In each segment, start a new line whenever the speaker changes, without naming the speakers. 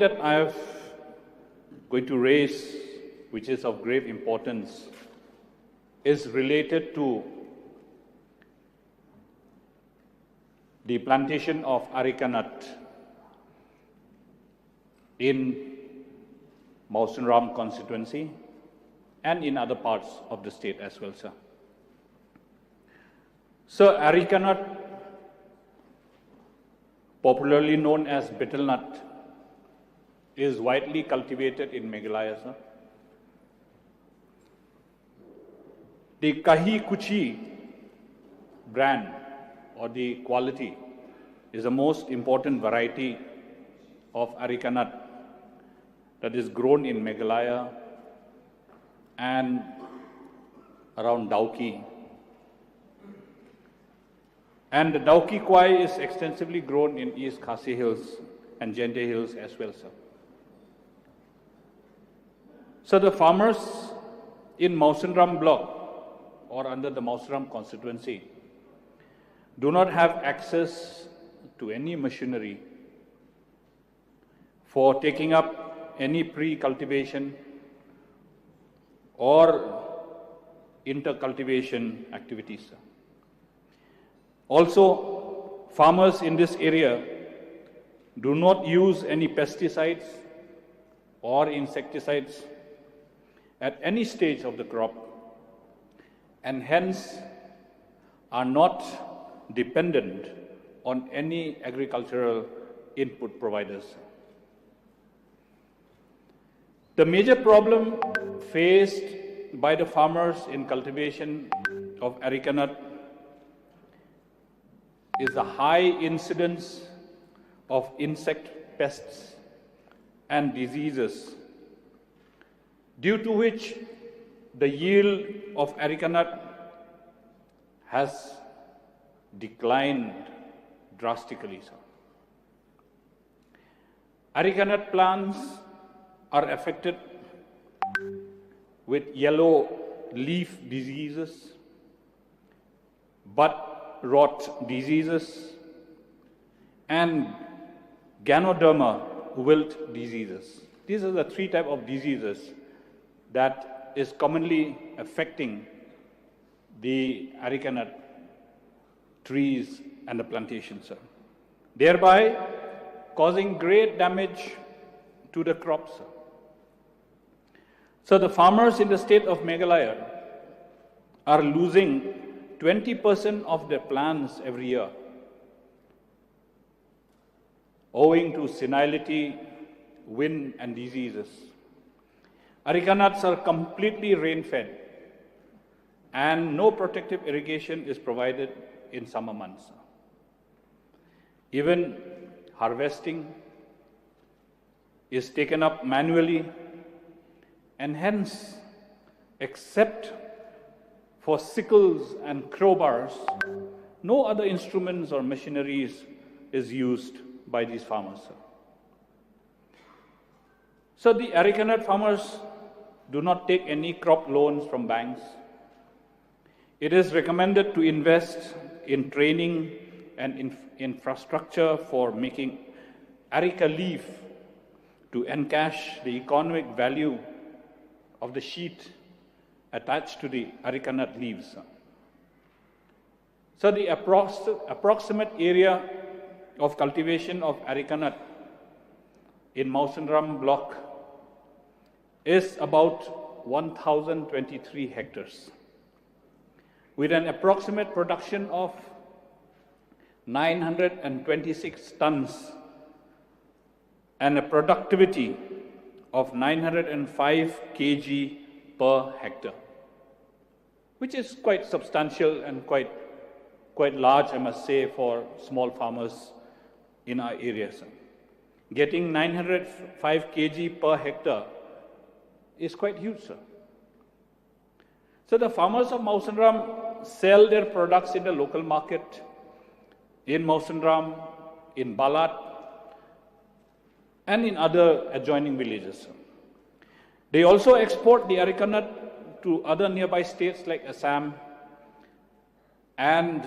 that I am going to raise, which is of grave importance, is related to the plantation of areca nut in Mawsynram constituency and in other parts of the state as well, sir. So, areca nut, popularly known as betel nut, is widely cultivated in Meghalaya, sir. The Kahi Kuchi brand or the quality is the most important variety of areca nut that is grown in Meghalaya and around Dauki. And the Dauki Kwai is extensively grown in East Khasi Hills and Jente Hills as well, sir. So the farmers in Mawsynram block or under the Mawsynram constituency do not have access to any machinery for taking up any pre-cultivation or inter-cultivation activities, sir. Also, farmers in this area do not use any pesticides or insecticides at any stage of the crop and hence are not dependent on any agricultural input providers. The major problem faced by the farmers in cultivation of areca nut is the high incidence of insect pests and diseases, due to which the yield of areca nut has declined drastically, sir. Areca nut plants are affected with yellow leaf diseases, bud rot diseases, and ganoderma wilt diseases. These are the three types of diseases that is commonly affecting the areca nut trees and the plantations, sir, thereby causing great damage to the crops, sir. So the farmers in the state of Meghalaya are losing 20% of their plants every year owing to senility, wind and diseases. Areca nuts are completely rain-fed and no protective irrigation is provided in summer months. Even harvesting is taken up manually and hence, except for sickles and crowbars, no other instruments or machineries is used by these farmers. So the areca nut farmers do not take any crop loans from banks. It is recommended to invest in training and infrastructure for making areca leaf to encash the economic value of the sheet attached to the areca nut leaves. So the approximate area of cultivation of areca nut in Mawsynram block is about 1,023 hectares, with an approximate production of 926 tons and a productivity of 905 kg per hectare, which is quite substantial and quite large, I must say, for small farmers in our area, sir. Getting 905 kg per hectare is quite huge, sir. So the farmers of Mawsynram sell their products in the local market, in Mawsynram, in Balat, and in other adjoining villages. They also export the areca nut to other nearby states like Assam, and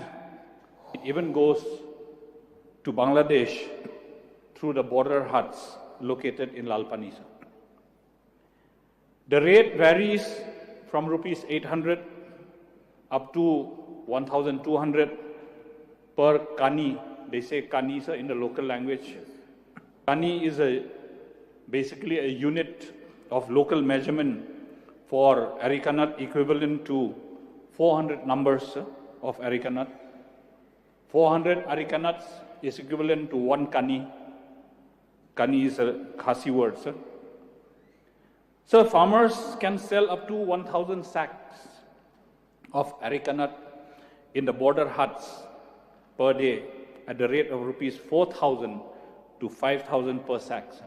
it even goes to Bangladesh through the border huts located in Lalpani, sir. The rate varies from rupees 800 up to 1,200 per kani. They say kani, sir, in the local language. Kani is basically a unit of local measurement for areca nut equivalent to 400 numbers, sir, of areca nut. 400 areca nuts is equivalent to 1 kani. Kani is a Khasi word, sir. So farmers can sell up to 1,000 sacks of areca nut in the border huts per day at the rate of rupees 4,000 to 5,000 per sack, sir.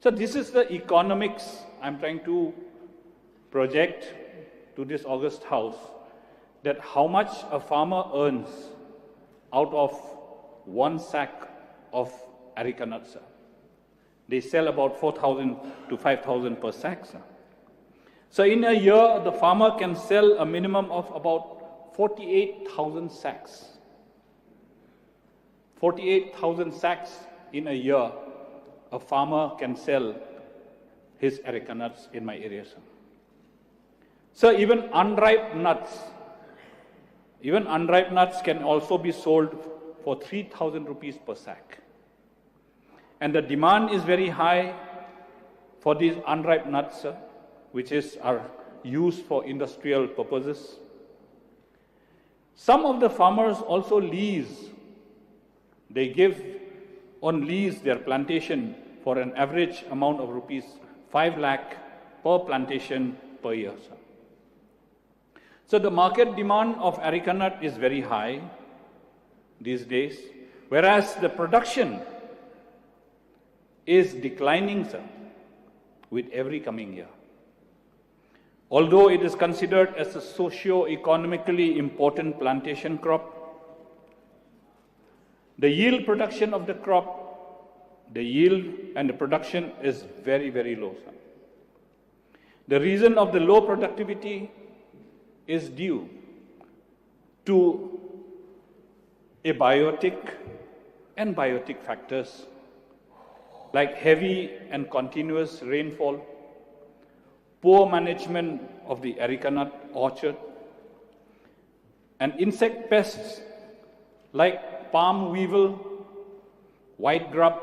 So this is the economics I'm trying to project to this august house, that how much a farmer earns out of 1 sack of areca nuts, sir. They sell about 4,000 to 5,000 per sack, sir. So in a year, the farmer can sell a minimum of about 48,000 sacks. 48,000 sacks in a year, a farmer can sell his areca nuts in my area, sir. So even unripe nuts can also be sold for 3,000 rupees per sack. And the demand is very high for these unripe nuts, sir, which are used for industrial purposes. Some of the farmers also lease. They give on lease their plantation for an average amount of rupees 5 lakh per plantation per year, sir. So the market demand of areca nut is very high these days, whereas the production is declining, sir, with every coming year. Although it is considered as a socio-economically important plantation crop, the yield production of the crop, the yield and the production is very, very low, sir. The reason of the low productivity is due to abiotic and biotic factors like heavy and continuous rainfall, poor management of the areca nut orchard, and insect pests like palm weevil, white grub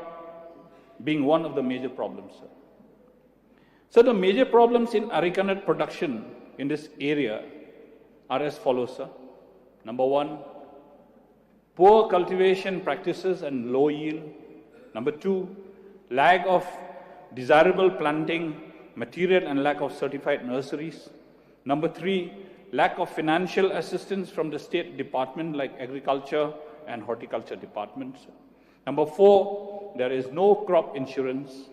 being one of the major problems, sir. So the major problems in areca nut production in this area are as follows, sir. Number 1, poor cultivation practices and low yield. Number 2, lack of desirable planting material and lack of certified nurseries. Number 3, lack of financial assistance from the state department like agriculture and horticulture departments. Number 4, there is no crop insurance.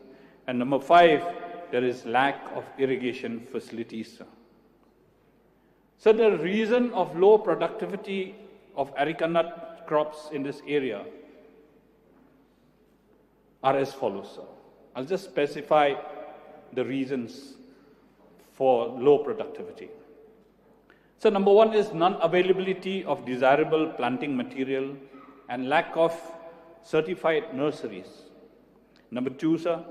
And number 5, there is lack of irrigation facilities. So the reason of low productivity of areca nut crops in this area are as follows, sir. I'll just specify the reasons for low productivity. So number 1 is non-availability of desirable planting material and lack of certified nurseries. Number 2, sir,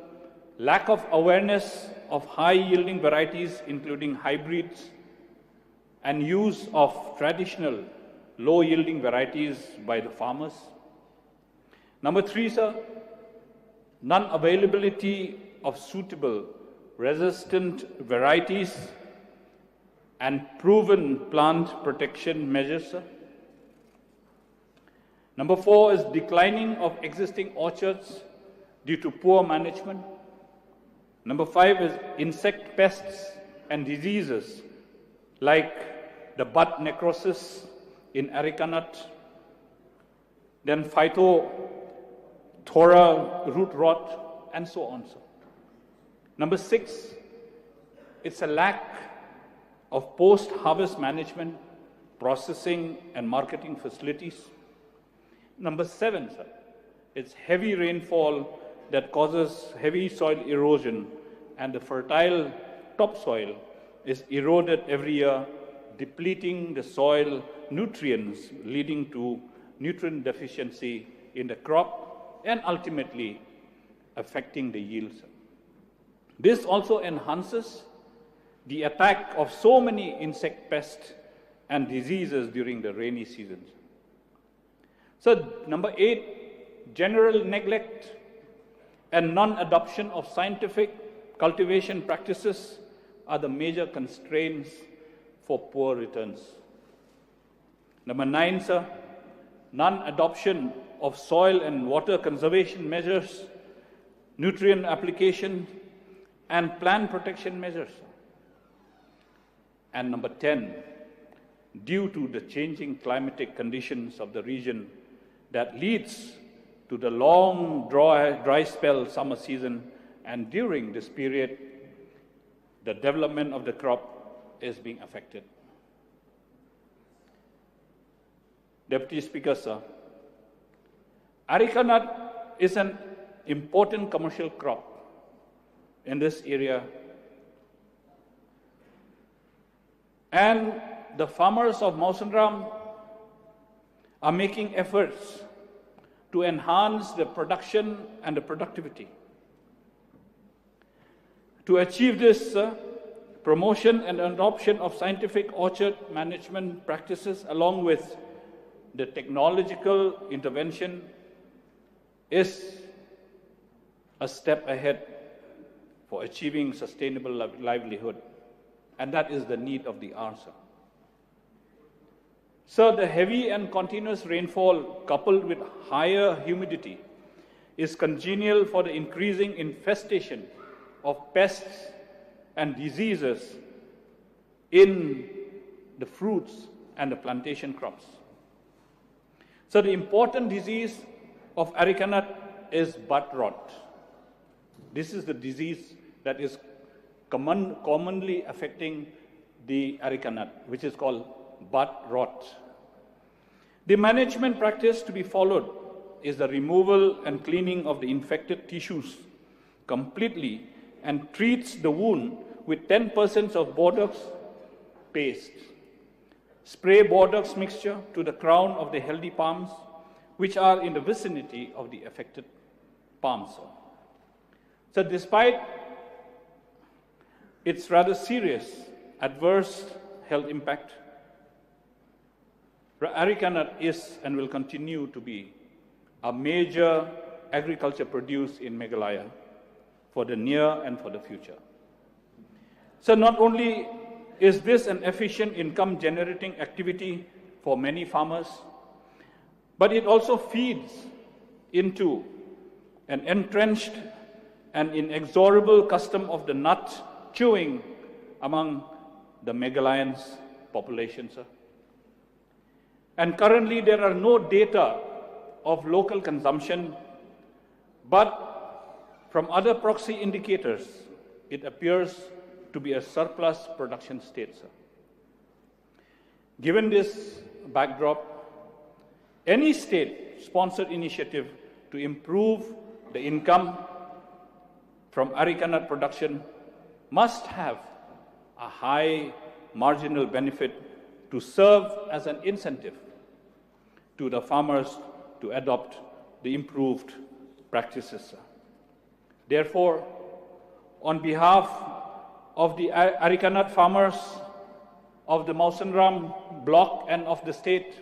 lack of awareness of high-yielding varieties, including hybrids, and use of traditional low-yielding varieties by the farmers. Number 3, sir, non-availability of suitable resistant varieties and proven plant protection measures, sir. Number 4 is declining of existing orchards due to poor management. Number 5 is insect pests and diseases like the bud necrosis in areca nut, then phytophthora root rot, and so on, sir. Number 6, it's a lack of post-harvest management, processing and marketing facilities. Number 7, sir, it's heavy rainfall that causes heavy soil erosion, and the fertile topsoil is eroded every year, depleting the soil nutrients, leading to nutrient deficiency in the crop and ultimately affecting the yields. This also enhances the attack of so many insect pests and diseases during the rainy seasons. So, number 8, general neglect and non-adoption of scientific cultivation practices are the major constraints for poor returns. Number 9, sir, non-adoption of soil and water conservation measures, nutrient application, and plant protection measures. And number 10, due to the changing climatic conditions of the region that leads to the long dry spell summer season, and during this period, the development of the crop is being affected. Deputy Speaker, sir, areca nut is an important commercial crop in this area, and the farmers of Mawsynram are making efforts to enhance the production and the productivity. To achieve this, promotion and adoption of scientific orchard management practices along with the technological intervention is a step ahead for achieving sustainable livelihood, and that is the need of the hour, sir. So the heavy and continuous rainfall coupled with higher humidity is congenial for the increasing infestation of pests and diseases in the fruits and the plantation crops. So the important disease of areca nut is bud rot. This is the disease that is commonly affecting the areca nut, which is called bud rot. The management practice to be followed is the removal and cleaning of the infected tissues completely and treats the wound with 10% of Bordeaux paste. Spray Bordeaux mixture to the crown of the healthy palms, which are in the vicinity of the affected palms. So despite its rather serious adverse health impact, areca nut is and will continue to be a major agriculture produce in Meghalaya for the near and for the future. So not only is this an efficient income generating activity for many farmers, but it also feeds into an entrenched and inexorable custom of the nut chewing among the Meghalayans' population, sir. And currently there are no data of local consumption, but from other proxy indicators, it appears to be a surplus production state, sir. Given this backdrop, any state-sponsored initiative to improve the income from areca nut production must have a high marginal benefit to serve as an incentive to the farmers to adopt the improved practices, sir. Therefore, on behalf of the areca nut farmers of the Mawsynram block and of the state,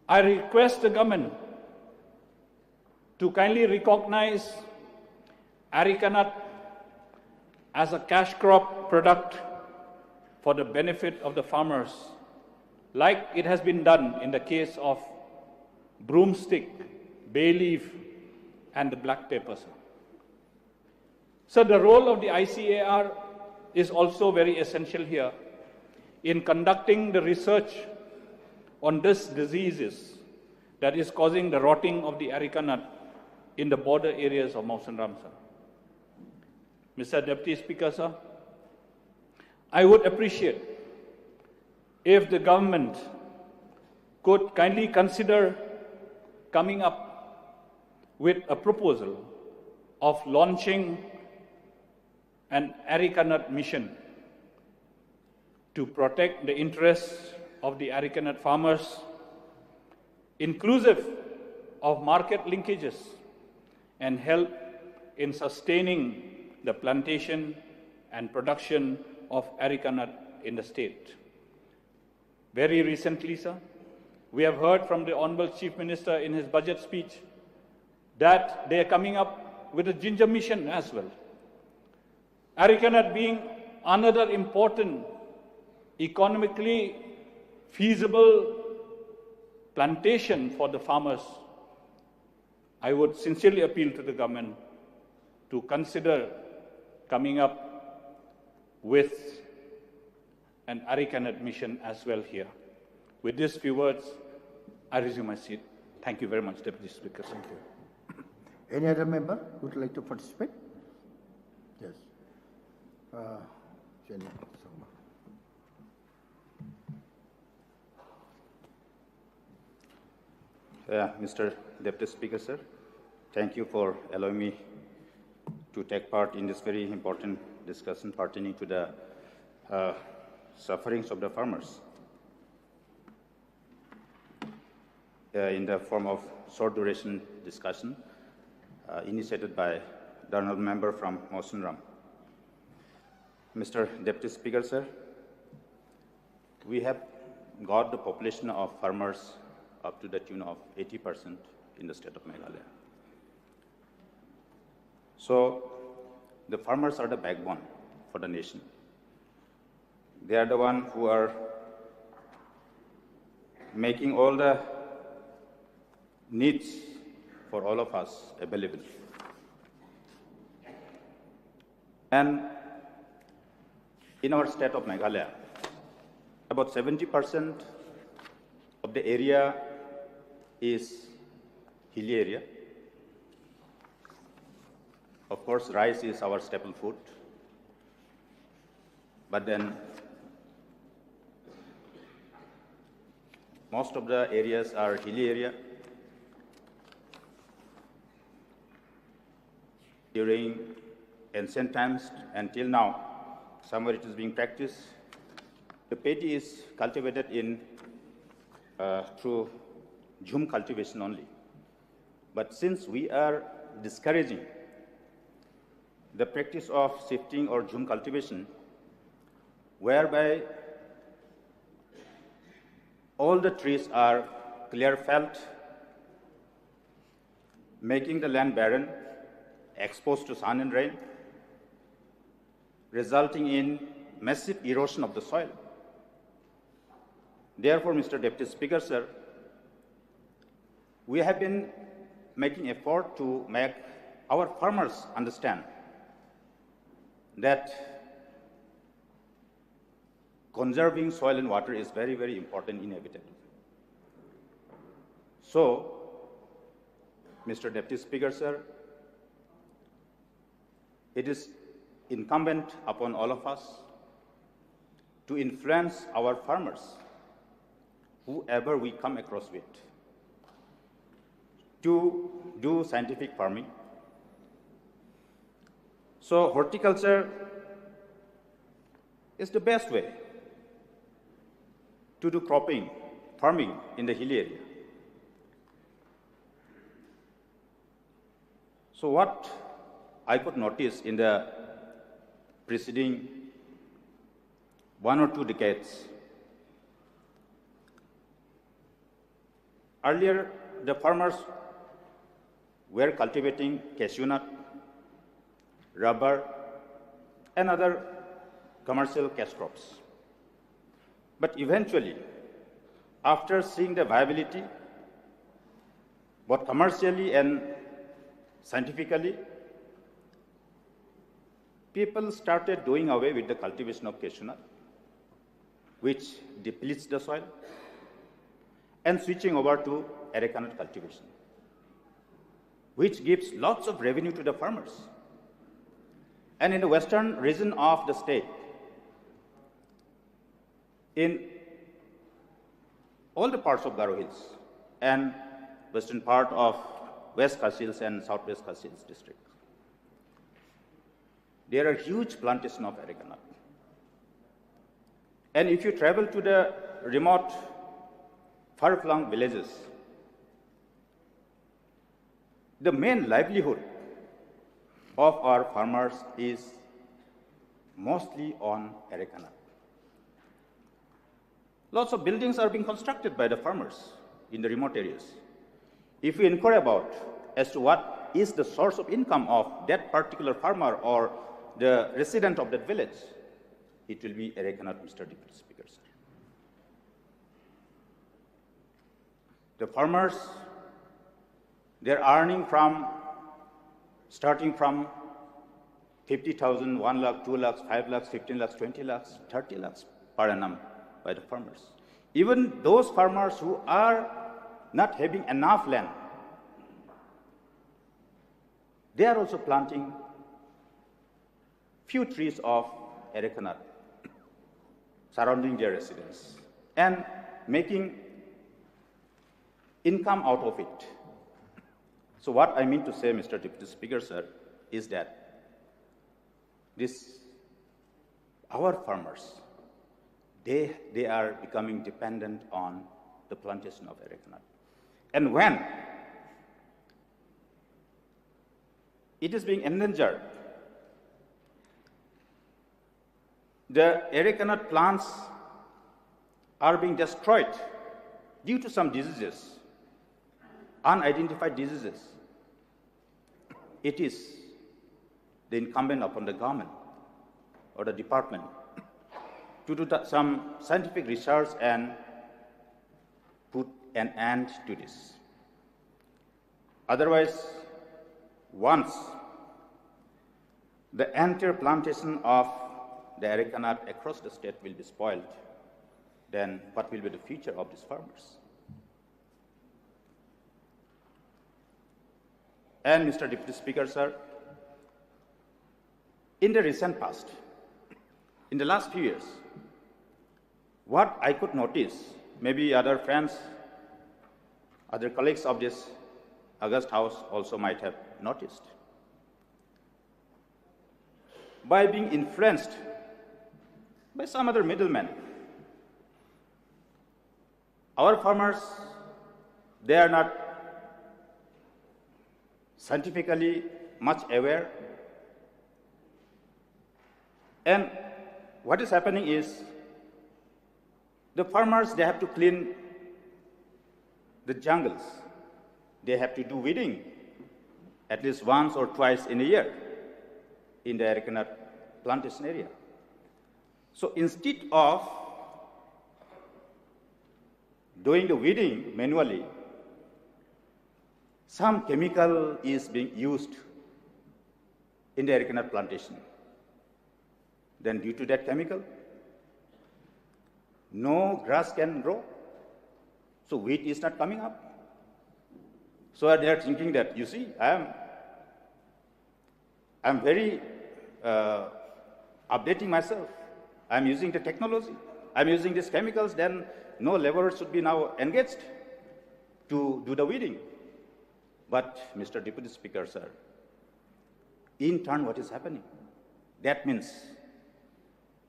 I request the government to kindly recognize areca nut as a cash crop product for the benefit of the farmers, like it has been done in the case of broomstick, bay leaf, and the black pepper, sir. So the role of the ICAR is also very essential here in conducting the research on these diseases that is causing the rotting of the areca nut in the border areas of Mawsynram, sir. Mr. Deputy Speaker, sir, I would appreciate if the government could kindly consider coming up with a proposal of launching an areca nut mission to protect the interests of the areca nut farmers, inclusive of market linkages and help in sustaining the plantation and production of areca nut in the state. Very recently, sir, we have heard from the Honorable Chief Minister in his budget speech that they are coming up with a ginger mission as well. Areca nut being another important, economically feasible plantation for the farmers, I would sincerely appeal to the government to consider coming up with an areca nut mission as well here. With these few words, I resume my seat. Thank you very much, Deputy Speaker. Thank you.
Any other member who would like to participate? Yes. Jenny.
Mr. Deputy Speaker, sir, thank you for allowing me to take part in this very important discussion pertaining to the sufferings of the farmers in the form of short duration discussion initiated by the honourable member from Mawsynram. Mr. Deputy Speaker, sir, we have got the population of farmers up to the tune of 80% in the state of Meghalaya. So the farmers are the backbone for the nation. They are the ones who are making all the needs for all of us available. And in our state of Meghalaya, about 70% of the area is hilly area. Of course, rice is our staple food. But then most of the areas are hilly area. During ancient times until now, somewhere it is being practiced. The paddy is cultivated in through jhum cultivation only. But since we are discouraging the practice of shifting or jhum cultivation, whereby all the trees are clear felled, making the land barren, exposed to sun and rain, resulting in massive erosion of the soil. Therefore, Mr. Deputy Speaker, sir, we have been making effort to make our farmers understand that conserving soil and water is very, very important, inevitable. So, Mr. Deputy Speaker, sir, it is incumbent upon all of us to influence our farmers, whoever we come across with, to do scientific farming. So horticulture is the best way to do cropping, farming in the hilly area. So what I could notice in the preceding 1 or 2 decades, earlier the farmers were cultivating cashew nut, rubber, and other commercial cash crops. But eventually, after seeing the viability, both commercially and scientifically, people started doing away with the cultivation of cashew nut, which depletes the soil, and switching over to areca nut cultivation, which gives lots of revenue to the farmers. And in the western region of the state, in all the parts of Garo Hills and western part of West Kutch Hills and Southwest Kutch Hills district, there are huge plantations of areca nut. And if you travel to the remote, far-flung villages, the main livelihood of our farmers is mostly on areca nut. Lots of buildings are being constructed by the farmers in the remote areas. If we inquire about as to what is the source of income of that particular farmer or the resident of that village, it will be areca nut, Mr. Deputy Speaker, sir. The farmers, they're earning starting from 50,000, 1 lakh, 2 lakhs, 5 lakhs, 15 lakhs, 20 lakhs, 30 lakhs per annum by the farmers. Even those farmers who are not having enough land, they are also planting few trees of areca nut surrounding their residence and making income out of it. So what I mean to say, Mr. Deputy Speaker, sir, is that our farmers, they are becoming dependent on the plantation of areca nut. And when it is being endangered, the areca nut plants are being destroyed due to some diseases, unidentified diseases. It is the incumbent upon the government or the department to do some scientific research and put an end to this. Otherwise, once the entire plantation of the areca nut across the state will be spoiled, then what will be the future of these farmers? And Mr. Deputy Speaker, sir, in the recent past, in the last few years, what I could notice, maybe other friends, other colleagues of this August House also might have noticed, by being influenced by some other middlemen, our farmers, they are not scientifically much aware. And what is happening is the farmers, they have to clean the jungles. They have to do weeding at least once or twice in a year in the areca nut plantation area. So instead of doing the weeding manually, some chemical is being used in the areca nut plantation. Then due to that chemical, no grass can grow, so wheat is not coming up. So they are thinking that, you see, I'm very updating myself. I'm using the technology. I'm using these chemicals, then no laborers should be now engaged to do the weeding. But, Mr. Deputy Speaker, sir, in turn, what is happening? That means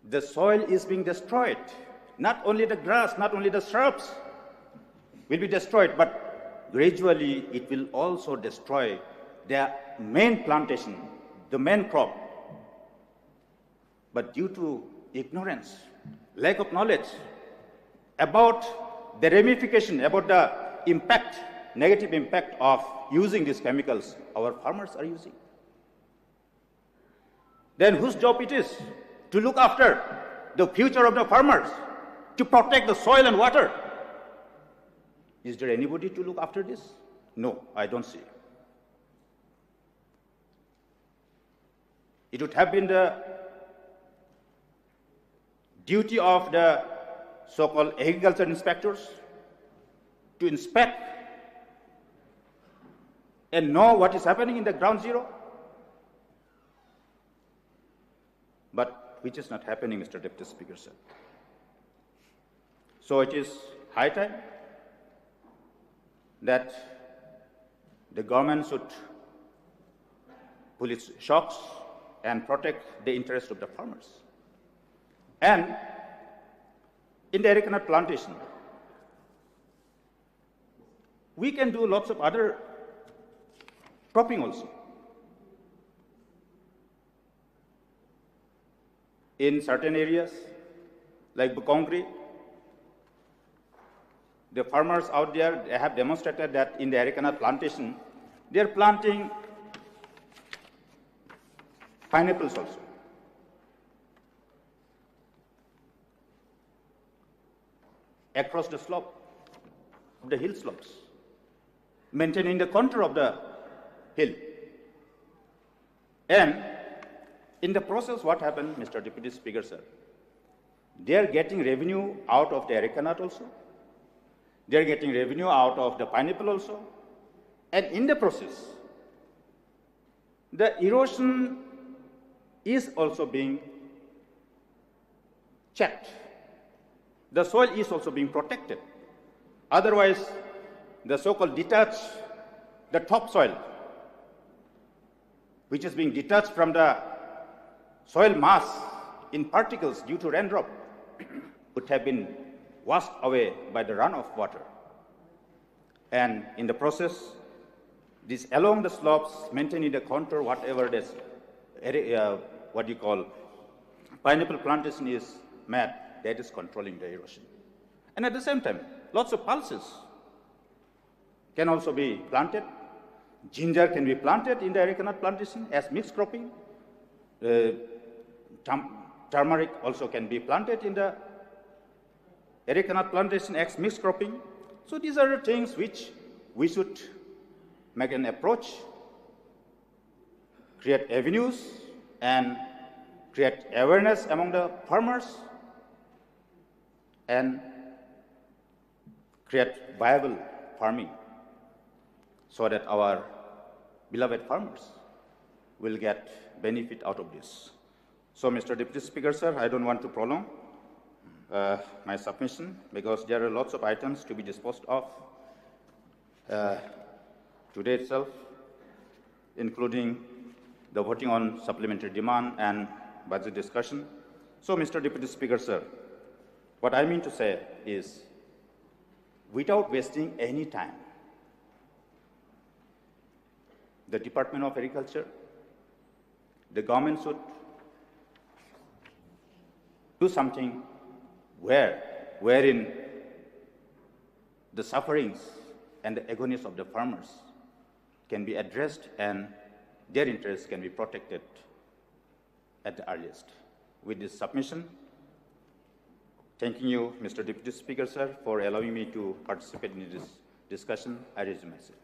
the soil is being destroyed. Not only the grass, not only the shrubs will be destroyed, but gradually it will also destroy the main plantation, the main crop. But due to ignorance, lack of knowledge about the ramification, about the impact, negative impact of using these chemicals our farmers are using, then whose job it is to look after the future of the farmers, to protect the soil and water? Is there anybody to look after this? No, I don't see. It would have been the duty of the so-called agriculture inspectors to inspect and know what is happening in the ground zero. But which is not happening, Mr. Deputy Speaker, sir. So it is high time that the government should pull its shocks and protect the interests of the farmers. And in the areca nut plantation, we can do lots of other cropping also. in certain areas, like Bukongri. The farmers out there have demonstrated that in the arecanut plantation, they are planting pineapples also. Across the slope of the hill slopes, maintaining the contour of the hill. And in the process, what happened, Mr. Deputy Speaker, sir? They are getting revenue out of the arecanut also. They are getting revenue out of the pineapple also. And in the process, the erosion is also being checked. The soil is also being protected. Otherwise, the so-called detached, the topsoil, which is being detached from the soil mass in particles due to raindrop, would have been washed away by the runoff water. And in the process, this along the slopes, maintaining the contour, whatever this, what you call, pineapple plantation is made, that is controlling the erosion. And at the same time, lots of pulses can also be planted. Ginger can be planted in the arecanut plantation as mixed cropping. Turmeric also can be planted in the arecanut plantation as mixed cropping. So these are the things which we should make an approach, create avenues, and create awareness among the farmers, and create viable farming so that our beloved farmers will get benefit out of this. So, Mr. Deputy Speaker, sir, I don't want to prolong my submission because there are lots of items to be disposed of today itself, including the voting on supplementary demand and budget discussion. So, Mr. Deputy Speaker, sir, what I mean to say is, without wasting any time, the Department of Agriculture, the government should do something wherein the sufferings and the agonies of the farmers can be addressed and their interests can be protected at the earliest. With this submission, thanking you, Mr. Deputy Speaker, sir, for allowing me to participate in this discussion. I resume my seat.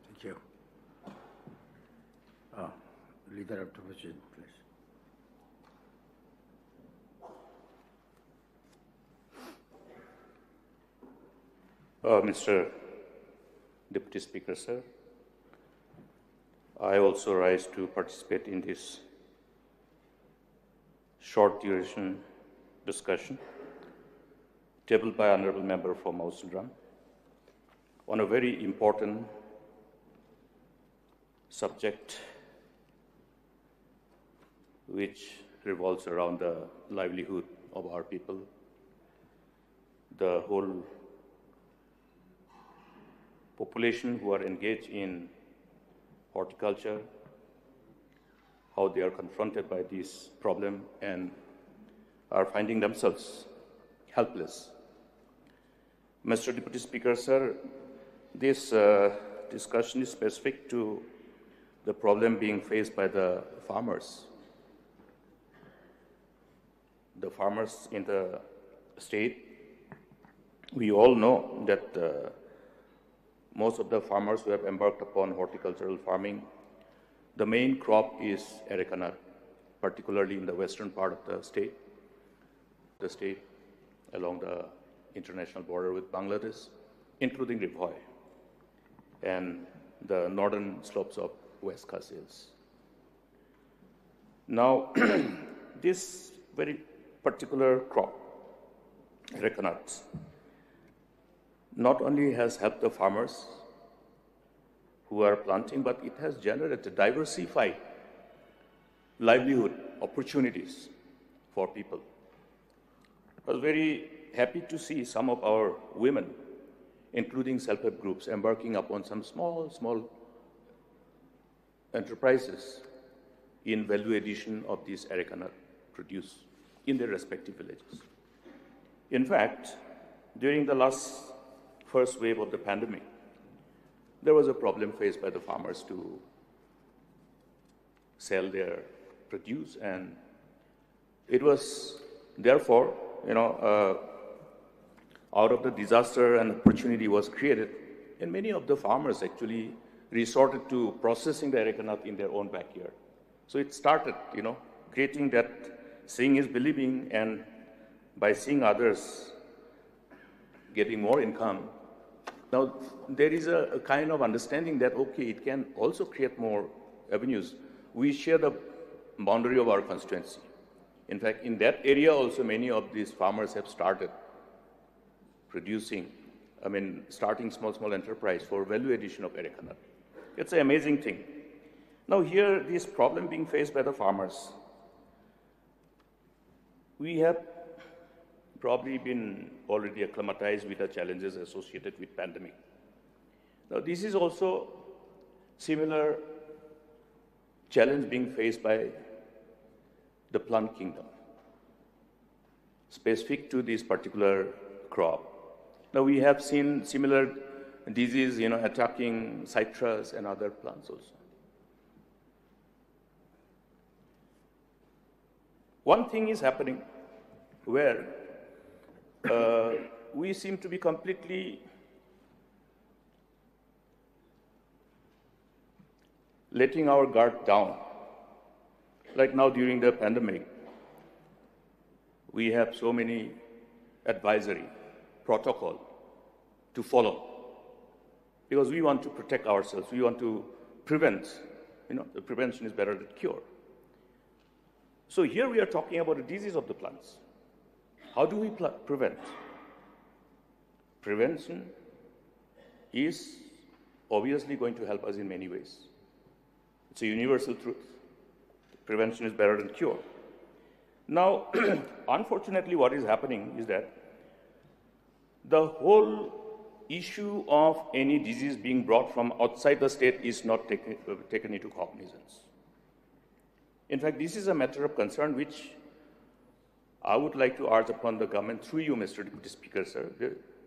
Thank you. Leader of the Opposition, please.
Mr. Deputy Speaker, sir, I also rise to participate in this short duration discussion tabled by Honorable Member for Syllad on a very important subject which revolves around the livelihood of our people, the whole population who are engaged in horticulture, how they are confronted by this problem and are finding themselves helpless. Mr. Deputy Speaker, sir, this discussion is specific to the problem being faced by the farmers. The farmers in the state, we all know that most of the farmers who have embarked upon horticultural farming, the main crop is arecanut, particularly in the western part of the state along the international border with Bangladesh, including Ribhoi, and the northern slopes of West Khas Hills. Now, this very particular crop, arecanuts, not only has helped the farmers who are planting, but it has generated diversified livelihood opportunities for people. I was very happy to see some of our women, including self-help groups, embarking upon some small enterprises in value addition of this arecanut produce. in their respective villages. In fact, during the first wave of the pandemic, there was a problem faced by the farmers to sell their produce, and it was therefore, out of the disaster, an opportunity was created, and many of the farmers actually resorted to processing the areca nut in their own backyard. So it started, creating that seeing is believing, and by seeing others getting more income, now there is a kind of understanding that, okay, it can also create more avenues. We share the boundary of our constituency. In fact, in that area also, many of these farmers have started starting small enterprise for value addition of areca nut. It's an amazing thing. Now here, this problem being faced by the farmers, we have probably been already acclimatized with the challenges associated with pandemic. Now this is also similar challenge being faced by the plant kingdom, specific to this particular crop. Now we have seen similar disease, attacking citrus and other plants also. One thing is happening where we seem to be completely letting our guard down. Like now during the pandemic, we have so many advisory protocol to follow because we want to protect ourselves. We want to prevent. The prevention is better than cure. So here we are talking about the disease of the plants. How do we prevent? Prevention is obviously going to help us in many ways. It's a universal truth. Prevention is better than cure. Now, unfortunately, what is happening is that the whole issue of any disease being brought from outside the state is not taken into cognizance. In fact, this is a matter of concern which I would like to urge upon the government through you, Mr. Deputy Speaker, sir.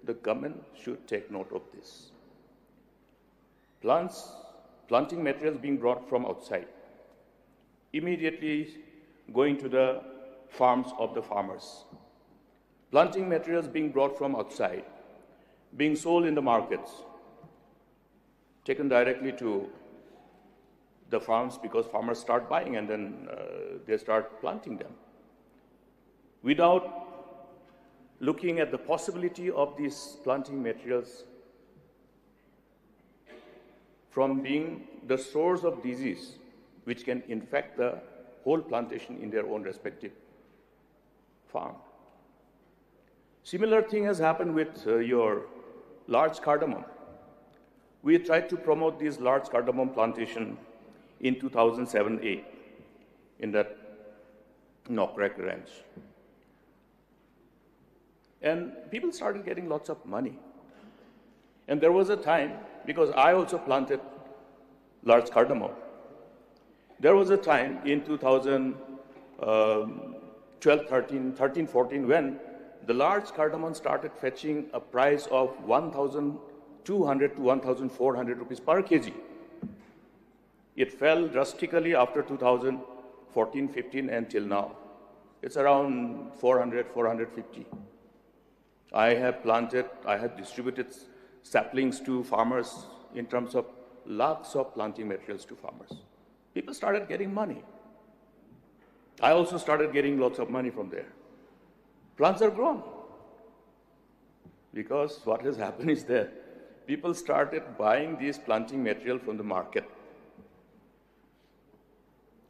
The government should take note of this. Planting materials being brought from outside, immediately going to the farms of the farmers. Planting materials being brought from outside, being sold in the markets, taken directly to the farms because farmers start buying and then they start planting them. Without looking at the possibility of these planting materials from being the source of disease which can infect the whole plantation in their own respective farm. Similar thing has happened with your large cardamom. We tried to promote this large cardamom plantation in 2007-8 in that Nokrak ranch. And people started getting lots of money. And there was a time, because I also planted large cardamom, there was a time in 2013-14 when the large cardamom started fetching a price of 1,200 to 1,400 rupees per kg. It fell drastically after 2014-15 until now. It's around 400, 450. I have distributed saplings to farmers in terms of lakhs of planting materials to farmers. People started getting money. I also started getting lots of money from there. Plants are grown. Because what has happened is that people started buying these planting material from the market,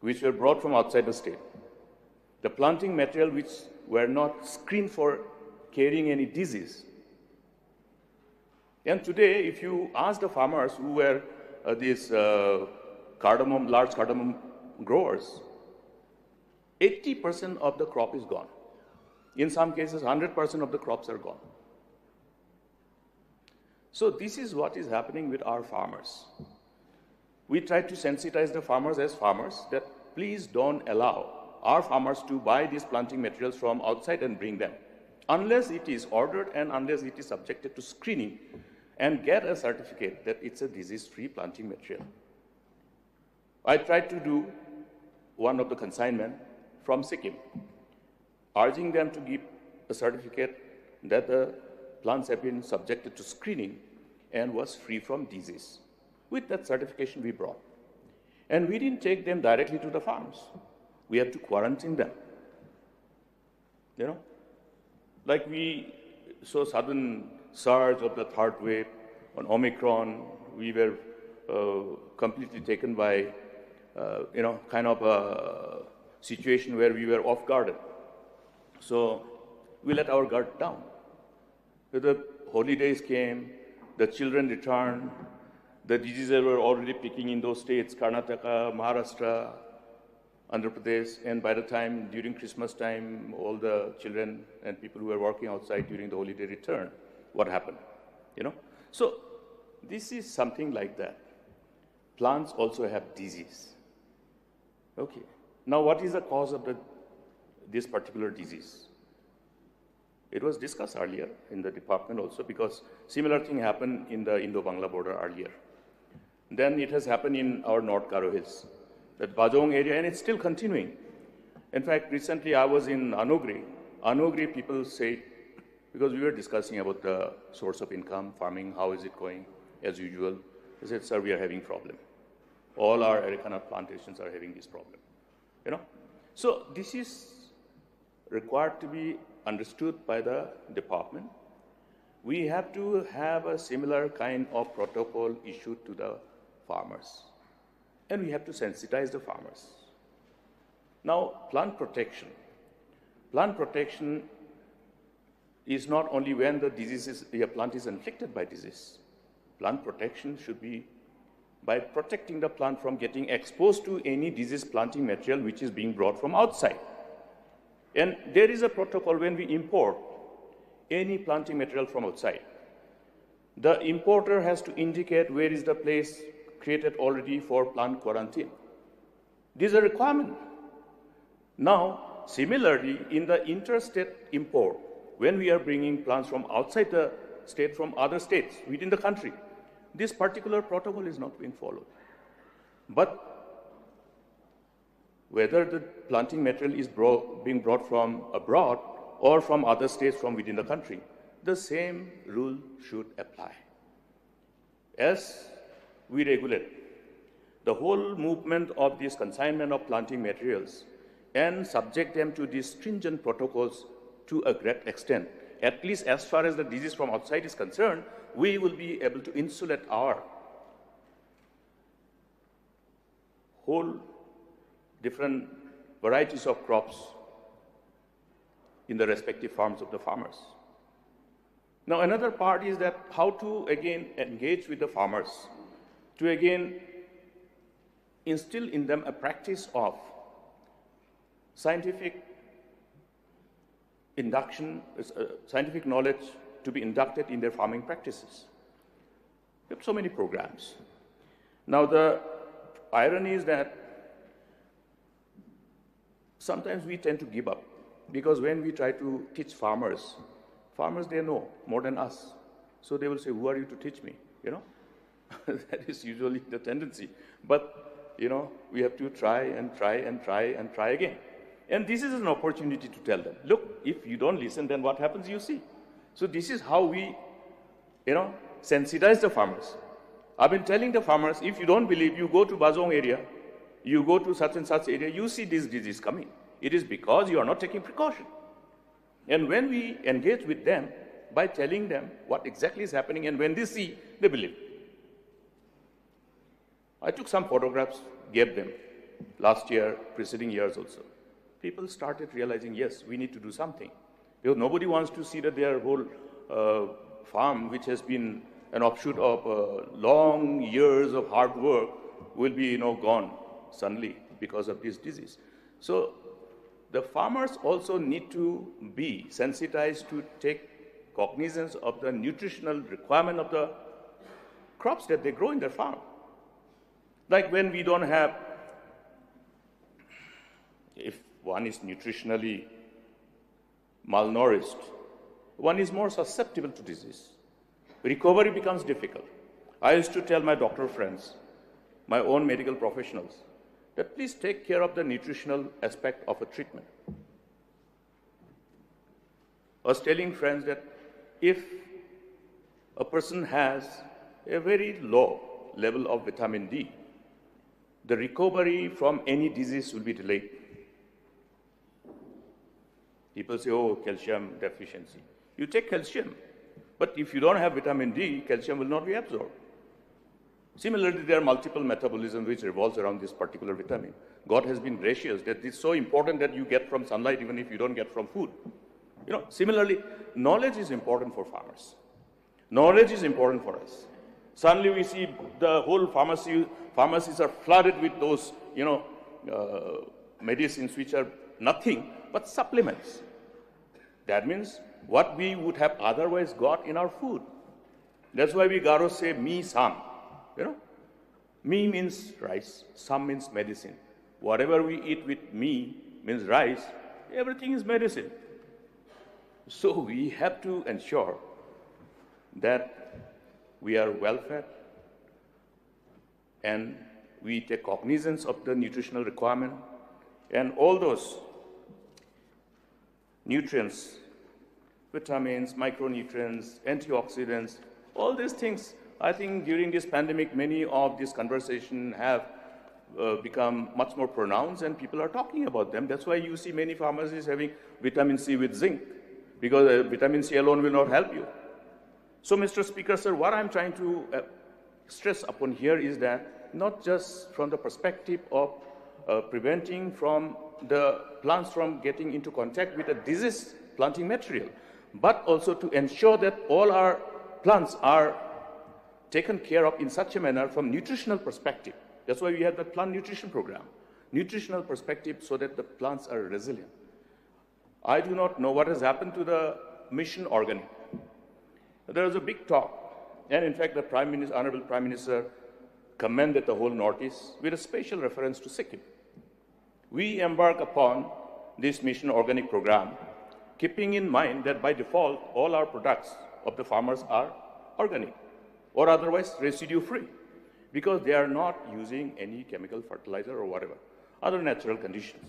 which were brought from outside the state. The planting material which were not screened for carrying any disease. And today, if you ask the farmers who were these large cardamom growers, 80% of the crop is gone. In some cases, 100% of the crops are gone. So this is what is happening with our farmers. We try to sensitize the farmers as farmers that please don't allow our farmers to buy these planting materials from outside and bring them, unless it is ordered and unless it is subjected to screening and get a certificate that it's a disease-free planting material. I tried to do one of the consignment from Sikkim, urging them to give a certificate that the plants have been subjected to screening and was free from disease. With that certification we brought. And we didn't take them directly to the farms. We had to quarantine them. Like we saw sudden surge of the third wave on Omicron, we were completely taken by, kind of a situation where we were off guard. So we let our guard down. The holidays came, the children returned, the diseases were already peaking in those states, Karnataka, Maharashtra, Andhra Pradesh, and by the time, during Christmas time, all the children and people who were working outside during the holiday returned. What happened? So this is something like that. Plants also have disease. Okay. Now, what is the cause of this particular disease? It was discussed earlier in the department also, because similar thing happened in the Indo-Bangla border earlier. Then it has happened in our North Garo Hills, that Bajong area, and it's still continuing. In fact, recently I was in Anogri. Anogri people say, because we were discussing about the source of income, farming, how is it going, as usual. They said, sir, we are having problem. All our arecanut plantations are having this problem. So this is required to be understood by the department. We have to have a similar kind of protocol issued to the farmers. And we have to sensitize the farmers. Now, plant protection. Plant protection is not only when a plant is inflicted by disease. Plant protection should be by protecting the plant from getting exposed to any disease planting material which is being brought from outside. And there is a protocol when we import any planting material from outside. The importer has to indicate where is the place created already for plant quarantine. This is a requirement. Now, similarly, in the interstate import, when we are bringing plants from outside the state, from other states within the country, this particular protocol is not being followed. But whether the planting material is being brought from abroad or from other states from within the country, the same rule should apply. As we regulate the whole movement of this consignment of planting materials and subject them to these stringent protocols to a great extent, at least as far as the disease from outside is concerned, we will be able to insulate our whole different varieties of crops in the respective farms of the farmers. Now, another part is that how to, again, engage with the farmers, to, again, instill in them a practice of scientific induction, scientific knowledge to be inducted in their farming practices. We have so many programs. Now, the irony is that sometimes we tend to give up, because when we try to teach farmers, they know more than us. So they will say, who are you to teach me? That is usually the tendency. But, we have to try and try and try and try again. And this is an opportunity to tell them, look, if you don't listen, then what happens, you see. So this is how we, sensitize the farmers. I've been telling the farmers, if you don't believe, you go to Bajong area, you go to such and such area, you see this disease coming. It is because you are not taking precaution. And when we engage with them by telling them what exactly is happening, and when they see, they believe. I took some photographs, gave them last year, preceding years also. People started realizing, yes, we need to do something. Because nobody wants to see that their whole farm, which has been an offshoot of long years of hard work, will be gone suddenly because of this disease. So the farmers also need to be sensitized to take cognizance of the nutritional requirement of the crops that they grow in their farm. Like when we don't have, if one is nutritionally malnourished, one is more susceptible to disease. Recovery becomes difficult. I used to tell my doctor friends, my own medical professionals, that please take care of the nutritional aspect of a treatment. I was telling friends that if a person has a very low level of vitamin D, the recovery from any disease will be delayed. People say, oh, calcium deficiency. You take calcium, but if you don't have vitamin D, calcium will not be absorbed. Similarly, there are multiple metabolisms which revolves around this particular vitamin. God has been gracious that it's so important that you get from sunlight even if you don't get from food. Similarly, knowledge is important for farmers. Knowledge is important for us. Suddenly we see the whole pharmacies are flooded with those, medicines which are nothing but supplements. That means what we would have otherwise got in our food. That's why we Garo say me sam. Me means rice, sam means medicine. Whatever we eat with me means rice, everything is medicine. So we have to ensure that we are well fed and we take cognizance of the nutritional requirement and all those nutrients, vitamins, micronutrients, antioxidants, all these things. I think during this pandemic, many of these conversations have become much more pronounced and people are talking about them. That's why you see many pharmacies having vitamin C with zinc, because vitamin C alone will not help you. So, Mr. Speaker, sir, what I'm trying to stress upon here is that not just from the perspective of preventing from the plants from getting into contact with a disease planting material, but also to ensure that all our plants are taken care of in such a manner from nutritional perspective. That's why we have the plant nutrition program. Nutritional perspective so that the plants are resilient. I do not know what has happened to the mission organic. There was a big talk, and in fact the Honorable Prime Minister commended the whole Northeast with a special reference to Sikkim. We embark upon this mission organic program, keeping in mind that by default all our products of the farmers are organic or otherwise residue-free, because they are not using any chemical fertilizer or whatever, other natural conditions.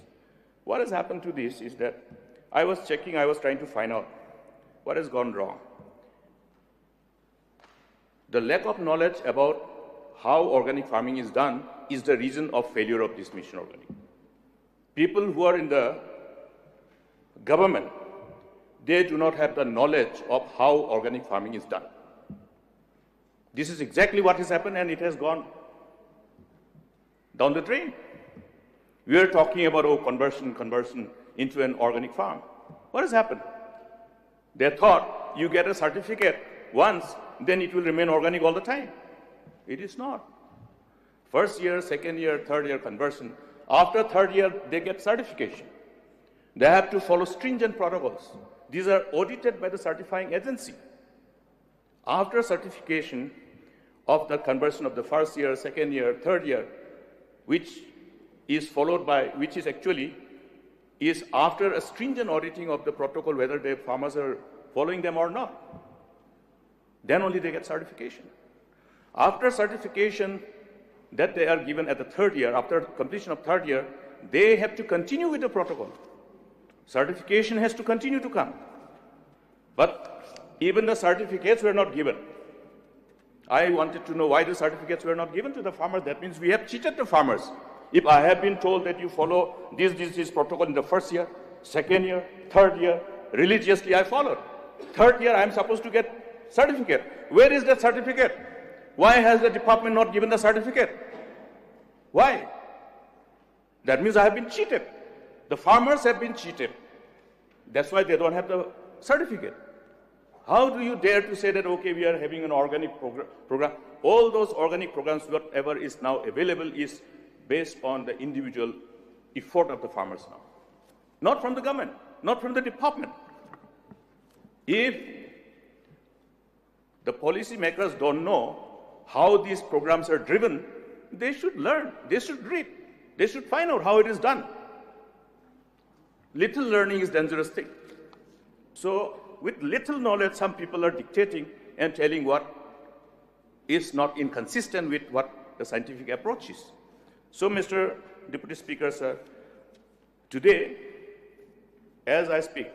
What has happened to this is that I was trying to find out what has gone wrong. The lack of knowledge about how organic farming is done is the reason of failure of this mission organic. People who are in the government, they do not have the knowledge of how organic farming is done. This is exactly what has happened, and it has gone down the drain. We are talking about conversion into an organic farm. What has happened? They thought you get a certificate once, then it will remain organic all the time. It is not. First year, second year, third year conversion. After third year, they get certification. They have to follow stringent protocols. These are audited by the certifying agency. After certification of the conversion of the first year, second year, third year, which is after a stringent auditing of the protocol, whether the farmers are following them or not. Then only they get certification. After certification that they are given at the third year, after completion of third year, they have to continue with the protocol. Certification has to continue to come. But even the certificates were not given. I wanted to know why the certificates were not given to the farmers. That means we have cheated the farmers. If I have been told that you follow this protocol in the first year, second year, third year, religiously I followed. Third year I am supposed to get certificate. Where is that certificate? Why has the department not given the certificate? Why? That means I have been cheated. The farmers have been cheated. That's why they don't have the certificate. How do you dare to say that, okay, we are having an organic program? All those organic programs, whatever is now available, is based on the individual effort of the farmers now. Not from the government, not from the department. If the policymakers don't know how these programs are driven, they should learn, they should read, they should find out how it is done. Little learning is dangerous thing. So with little knowledge, some people are dictating and telling what is not inconsistent with what the scientific approach is. So, Mr. Deputy Speaker, sir, today, as I speak,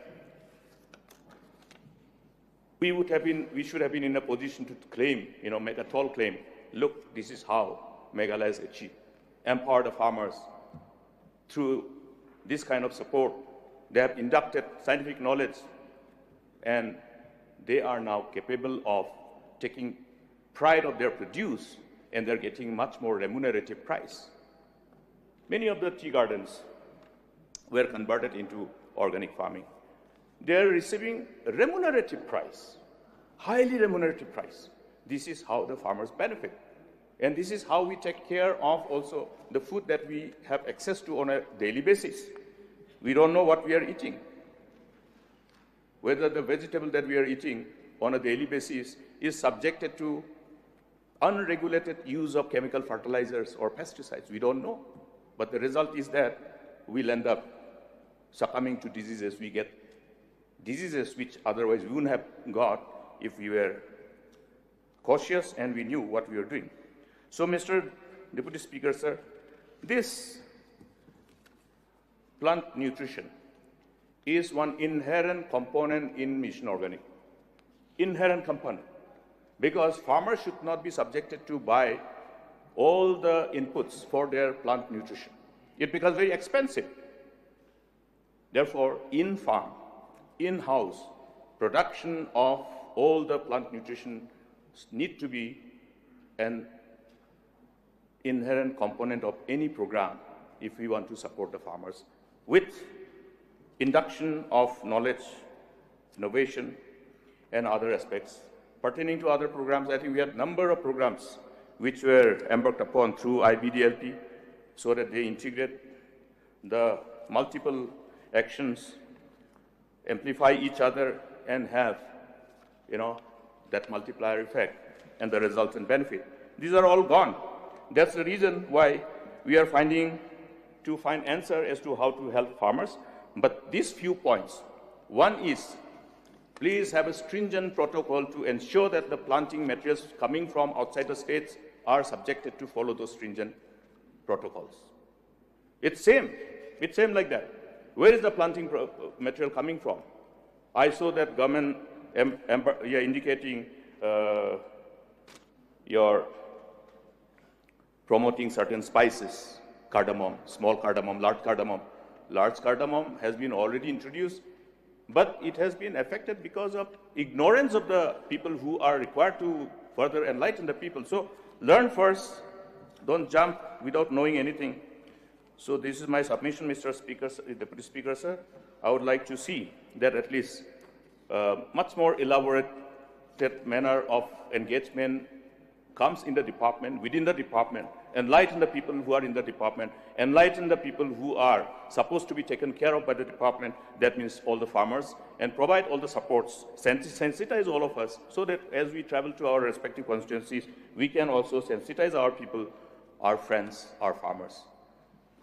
we should have been in a position to claim, make a tall claim. Look, this is how Meghalaya has achieved. Empower the farmers through this kind of support. They have inducted scientific knowledge, and they are now capable of taking pride of their produce, and they're getting much more remunerative price. Many of the tea gardens were converted into organic farming. They are receiving a remunerative price, highly remunerative price. This is how the farmers benefit. And this is how we take care of also the food that we have access to on a daily basis. We don't know what we are eating. Whether the vegetable that we are eating on a daily basis is subjected to unregulated use of chemical fertilizers or pesticides. We don't know. But the result is that we'll end up succumbing to diseases. We get diseases which otherwise we wouldn't have got if we were cautious and we knew what we were doing. So, Mr. Deputy Speaker, sir, this plant nutrition is one inherent component in Mission Organic. Inherent component. Because farmers should not be subjected to buy all the inputs for their plant nutrition. It becomes very expensive. Therefore, in-farm, in-house production of all the plant nutrition need to be an inherent component of any program if we want to support the farmers with induction of knowledge, innovation, and other aspects. Pertaining to other programs, I think we had a number of programs which were embarked upon through IBDLP so that they integrate the multiple actions, amplify each other, and have, that multiplier effect and the resultant benefit. These are all gone. That's the reason why we are find answer as to how to help farmers. But these few points, one is, please have a stringent protocol to ensure that the planting materials coming from outside the states are subjected to follow those stringent protocols. It's same like that. Where is the planting material coming from? I saw that government indicating you're promoting certain spices, cardamom, small cardamom, large cardamom. Large cardamom has been already introduced, but it has been affected because of ignorance of the people who are required to further enlighten the people. So learn first, don't jump without knowing anything. So this is my submission, Mr. Speaker, Deputy Speaker, sir. I would like to see that at least much more elaborate manner of engagement comes in the department, within the department, enlighten the people who are in the department, enlighten the people who are supposed to be taken care of by the department, that means all the farmers, and provide all the supports, sensitize all of us, so that as we travel to our respective constituencies, we can also sensitize our people, our friends, our farmers.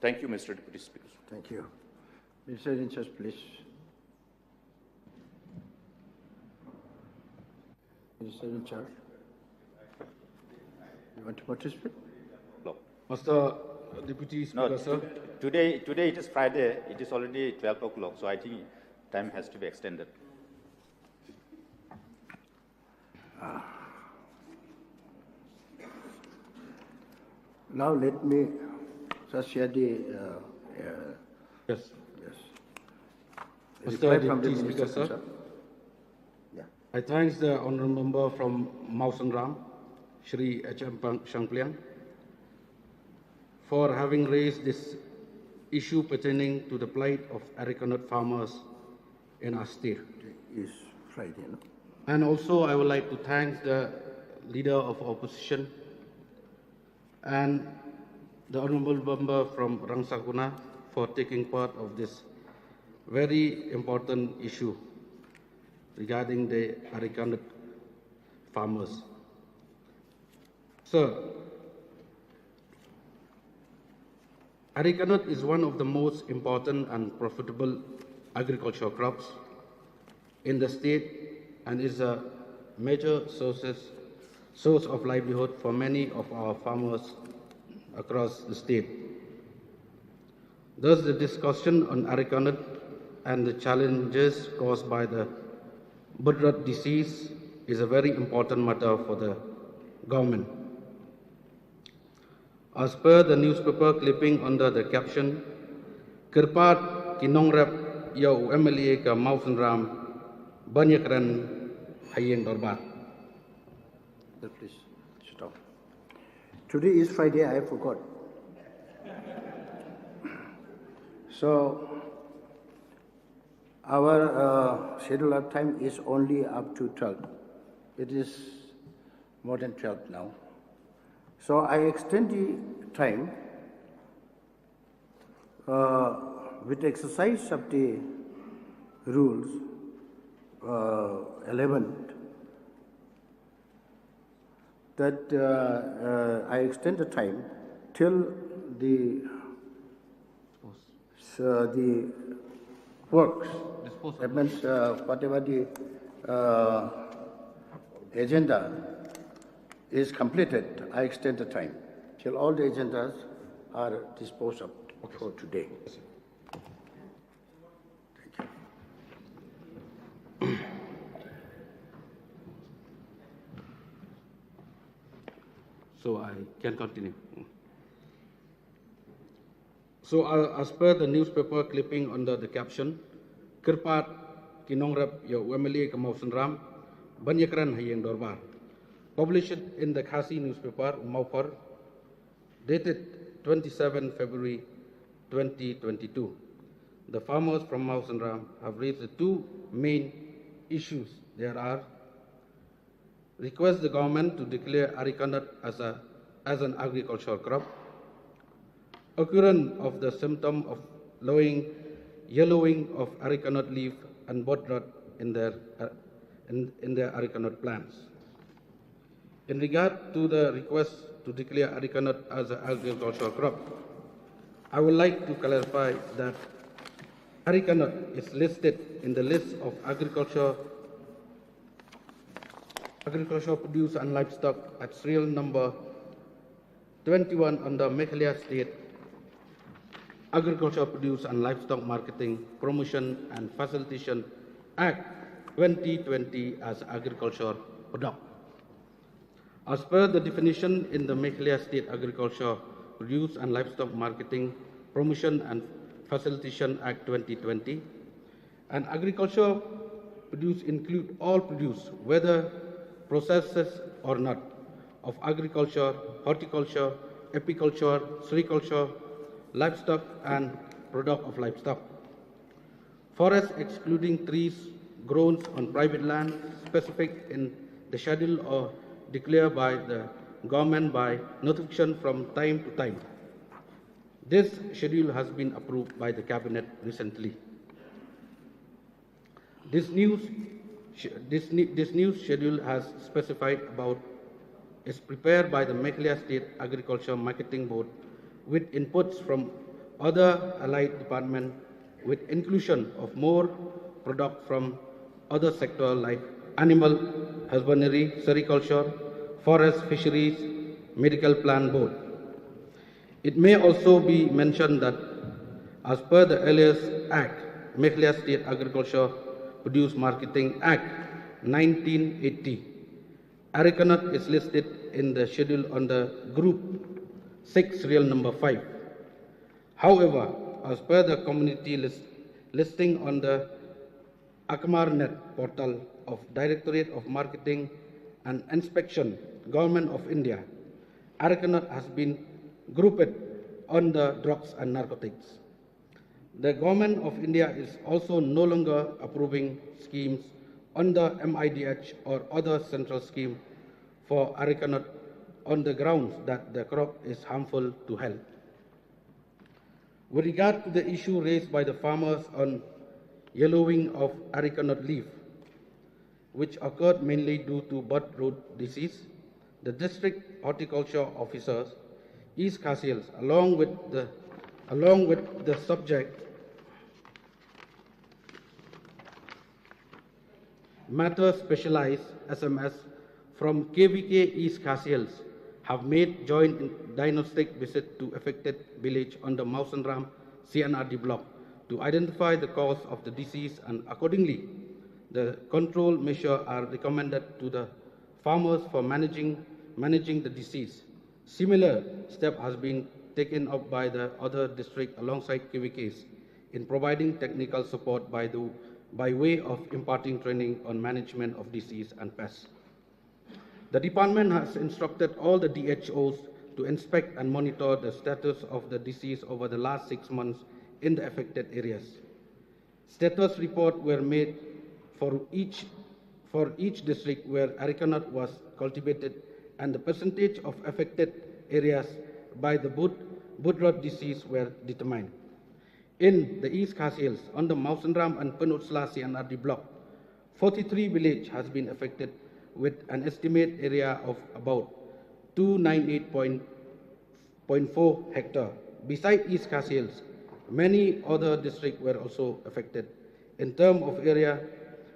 Thank you, Mr. Deputy Speaker.
Thank you. Minister in charge, please. Minister in charge. You want to participate?
No.
Mr. Deputy Speaker,
No,
sir.
Today it is Friday. It is already 12 o'clock, so I think time has to be extended.
Now let me just share the
Yes.
reply
Mr.
from the
Deputy Speaker,
Minister,
sir.
sir. Yeah.
I thank the honourable member from Mausangram, Shri H.M. Shangpliang, for having raised this issue pertaining to the plight of arecanut farmers in our state.
Is Friday, no?
And also, I would like to thank the leader of opposition and the honourable member from Rangsakuna for taking part of this very important issue regarding the arecanut farmers. Sir, Areca is one of the most important and profitable agricultural crops in the state and is a major source of livelihood for many of our farmers across the state. Thus, the discussion on areca nut and the challenges caused by the bud rot disease is a very important matter for the government. As per the newspaper clipping under the caption, Kirpat kinongrep ya UMLA ka Mausen Ram banyakran hayeng dorbar.
Please stop. Today is Friday, I forgot. So, our schedule of time is only up to 12. It is more than 12 now. So I extend the time with exercise of the rules 11 that I extend the time till the works. That means whatever the agenda is completed, I extend the time till all the agendas are disposed of for today.
So I can continue. So as per the newspaper clipping under the caption, Kirpat kinongrep ya UMLA ka Mausen Ram banyakran hayeng dorbar, published in the Khasi newspaper Maupar, dated 27 February 2022. The farmers from Mausen Ram have raised the two main issues. There are request the government to declare areca nut as an agricultural crop, occurrence of the symptom of yellowing of areca nut leaf and bud rot in their areca nut plants. In regard to the request to declare areca nut as an agricultural crop, I would like to clarify that areca nut is listed in the list of agricultural produce and livestock at serial number 21 under Meghalaya State Agricultural Produce and Livestock Marketing, Promotion and Facilitation Act 2020 as agricultural product. As per the definition in the Meghalaya State Agricultural Produce and Livestock Marketing, Promotion and Facilitation Act 2020, an agricultural produce include all produce, whether processes or not, of agriculture, horticulture, apiculture, sericulture, livestock and product of livestock. Forests excluding trees grown on private land specific in the schedule or declared by the government by notification from time to time. This schedule has been approved by the cabinet recently. This new schedule has specified about is prepared by the Meghalaya State Agriculture Marketing Board with inputs from other allied departments with inclusion of more product from other sectors like animal husbandry, sericulture, forest, fisheries, medical plant board. It may also be mentioned that as per the earliest act, Meghalaya State Agriculture Produce Marketing Act 1980, areca nut is listed in the schedule under Group 6, serial number 5. However, as per the community listing on the AkmarNet portal of Directorate of Marketing and Inspection, Government of India, areca nut has been grouped under drugs and narcotics. The Government of India is also no longer approving schemes under MIDH or other central scheme for areca nut on the grounds that the crop is harmful to health. With regard to the issue raised by the farmers on yellowing of areca nut leaf, which occurred mainly due to bud rot disease, the district horticulture officers, East Khasiels, along with the Along with the subject matter, specialized SMS from KVK East Khasiels have made joint diagnostic visit to affected village on the Mausanram CNRD block to identify the cause of the disease, and accordingly, the control measures are recommended to the farmers for managing the disease. Similar step has been taken up by the other district alongside KVKs in providing technical support by way of imparting training on management of disease and pests. The department has instructed all the DHOs to inspect and monitor the status of the disease over the last 6 months in the affected areas. Status reports were made for each district where areca was cultivated, and the percentage of affected areas by the bud rot disease were determined. In the East Khasiels, on the Mausanram and Penunsula CNRD block, 43 villages has been affected with an estimated area of about 298.4 hectare. Besides East Khasiels, many other districts were also affected. In terms of area,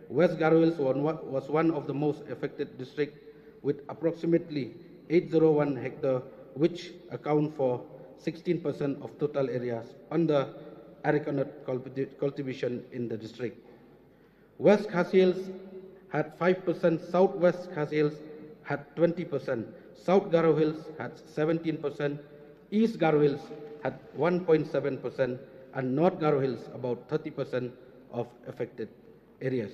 West Garhwils was one of the most affected districts with approximately 801 hectare, which account for 16% of total areas under areca nut cultivation in the district. West Khasiels had 5%, Southwest Khasiels had 20%, South Garhwils had 17%, East Garhwils had 1.7%, and North Garhwils about 30% of affected areas.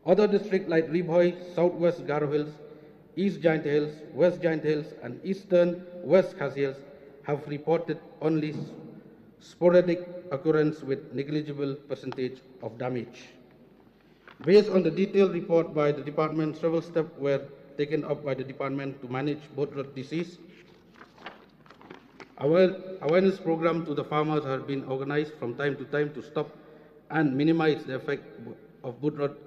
Other districts like Ribhoi, Southwest Garhwils, East Giant Hills, West Giant Hills, and Eastern West Khasiels have reported only sporadic occurrence with negligible percentage of damage. Based on the detailed report by the department, several steps were taken up by the department to manage bud rot disease. Awareness program to the farmers have been organized from time to time to stop and minimize the effect of bud rot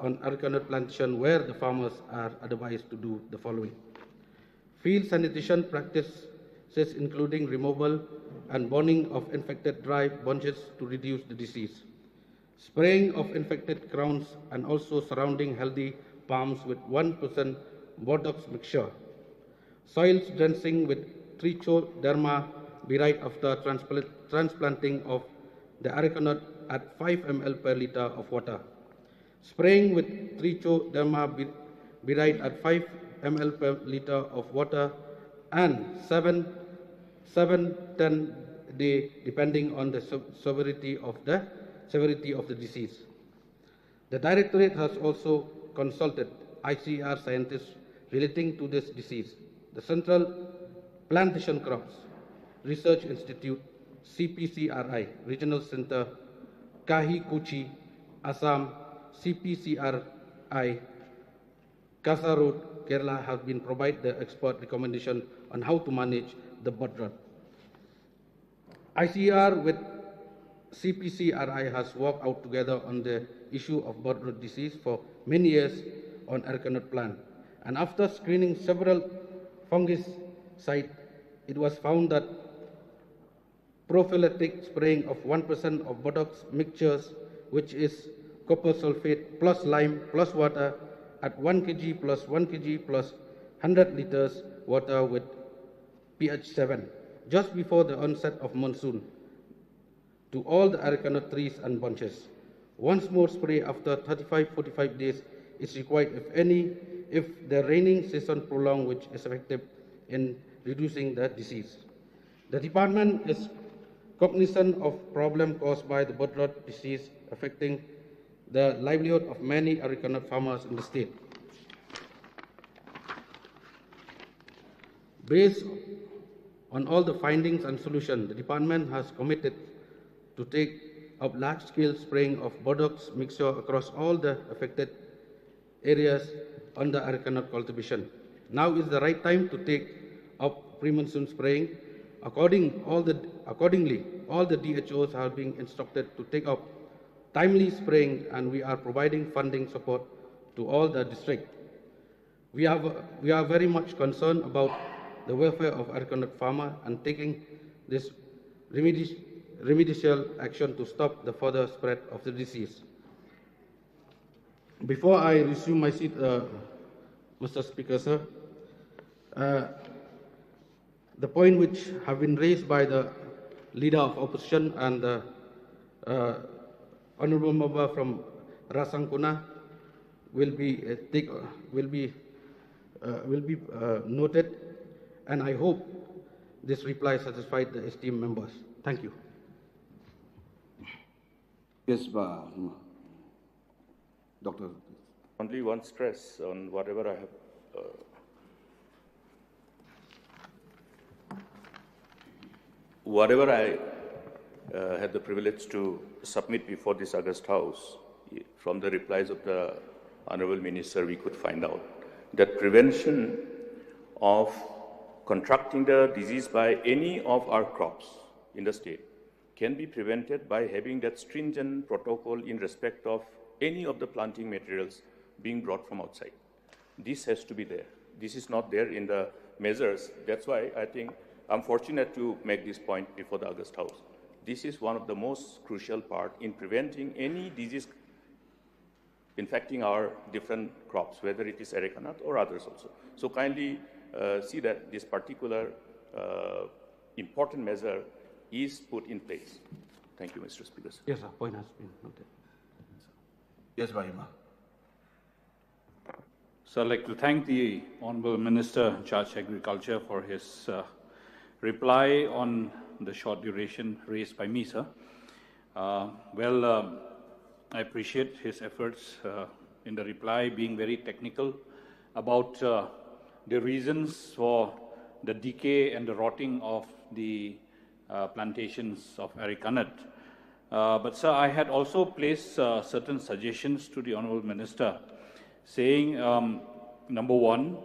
on areca nut plantation, where the farmers are advised to do the following: field sanitation practices including removal and burning of infected dry bunches to reduce the disease, spraying of infected crowns and also surrounding healthy palms with 1% borax mixture, soil drenching with trichoderma viride after transplanting of the areca nut at 5 ml per liter of water, spraying with trichoderma viride at 5 ml per liter of water, and 7-10 day depending on the severity of the disease. The Directorate has also consulted ICR scientists relating to this disease. The Central Plantation Crops Research Institute, CPCRI, Regional Center, Kahi Kuchi, Assam, CPCRI, Kasarod, Kerala have been provided the expert recommendation on how to manage the bud rot. ICR with CPCRI has worked out together on the issue of bud rot disease for many years on areca nut plant, and after screening several fungicides, it was found that prophylactic spraying of 1% of borax mixtures, which is copper sulfate plus lime plus water at 1 kg plus 1 kg plus 100 liters water with pH 7 just before the onset of monsoon to all the areca nut trees and bunches. Once more spray after 35-45 days is required if the raining season prolonged, which is effective in reducing the disease. The department is cognizant of problem caused by the bud rot disease affecting the livelihood of many areca nut farmers in the state. Based on all the findings and solutions, the department has committed to take up large-scale spraying of borax mixture across all the affected areas under areca nut cultivation. Now is the right time to take up pre-monsoon spraying. Accordingly, all the DHOs are being instructed to take up timely spraying, and we are providing funding support to all the districts. We are very much concerned about the welfare of areca nut farmer and taking this remedial action to stop the further spread of the disease. Before I resume my seat, Mr. Speaker, sir, the point which have been raised by the Leader of Opposition and the Honourable Member from Rasangkuna will be noted, and I hope this reply satisfied the esteemed members. Thank you.
Yes, Bah Himalaya. Doctor.
Only one stress on whatever I have. Whatever I had the privilege to submit before this August House, from the replies of the Honourable Minister, we could find out that prevention of contracting the disease by any of our crops in the state can be prevented by having that stringent protocol in respect of any of the planting materials being brought from outside. This has to be there. This is not there in the measures. That's why I think I'm fortunate to make this point before the August House. This is one of the most crucial part in preventing any disease infecting our different crops, whether it is areca nut or others also. So kindly see that this particular important measure is put in place. Thank you, Mr. Speaker.
Yes, sir. Point has been noted.
Yes, Bah Himalaya.
So I'd like to thank the Honourable Minister in charge of Agriculture for his reply on the short duration raised by me, sir. I appreciate his efforts in the reply being very technical about the reasons for the decay and the rotting of the plantations of areca nut. But sir, I had also placed certain suggestions to the Honourable Minister, saying, number one,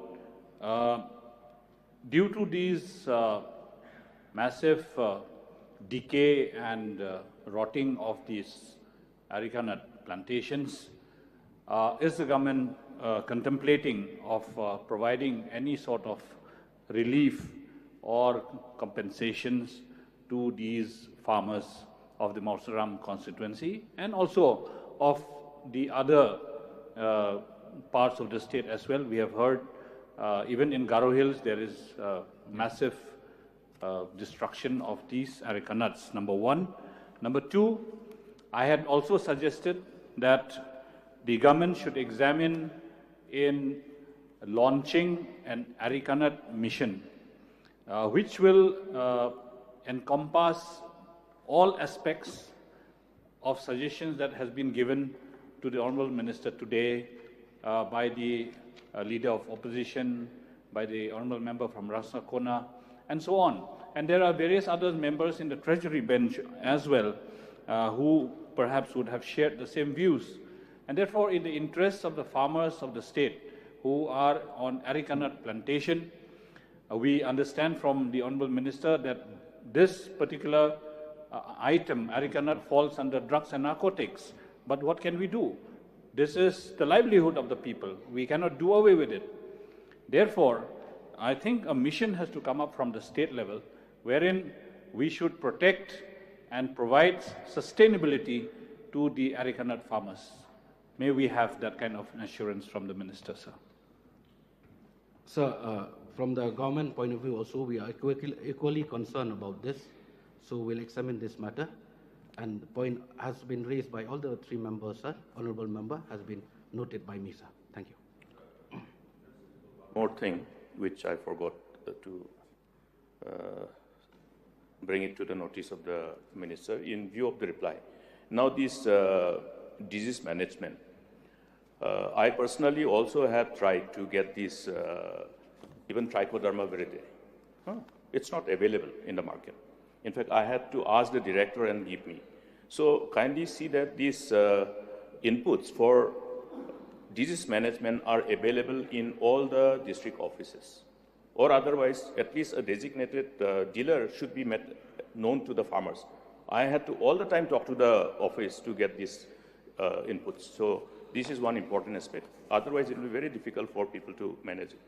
due to these massive decay and rotting of these areca nut plantations, is the government contemplating of providing any sort of relief or compensations to these farmers of the Mausaram constituency and also of the other parts of the state as well? We have heard even in Garo Hills there is massive destruction of these areca nuts, number one. Number two, I had also suggested that the government should examine in launching an areca nut mission, which will encompass all aspects of suggestions that has been given to the Honourable Minister today by the Leader of Opposition, by the Honourable Member from Rasakona, and so on. And there are various other members in the Treasury bench as well who perhaps would have shared the same views. And therefore, in the interests of the farmers of the state who are on areca nut plantation, we understand from the Honourable Minister that this particular item, areca nut, falls under drugs and narcotics. But what can we do? This is the livelihood of the people. We cannot do away with it. Therefore, I think a mission has to come up from the state level wherein we should protect and provide sustainability to the areca nut farmers. May we have that kind of assurance from the Minister, sir.
Sir, from the government point of view also, we are equally concerned about this. So we'll examine this matter. And the point has been raised by all the three members, sir. Honourable Member has been noted by me, sir. Thank you.
More thing which I forgot to bring it to the notice of the Minister in view of the reply. Now this disease management, I personally also have tried to get this even trichoderma viridae. It's not available in the market. In fact, I had to ask the director and give me. So kindly see that these inputs for disease management are available in all the district offices. Or otherwise, at least a designated dealer should be known to the farmers. I had to all the time talk to the office to get these inputs. So this is one important aspect. Otherwise, it will be very difficult for people to manage it.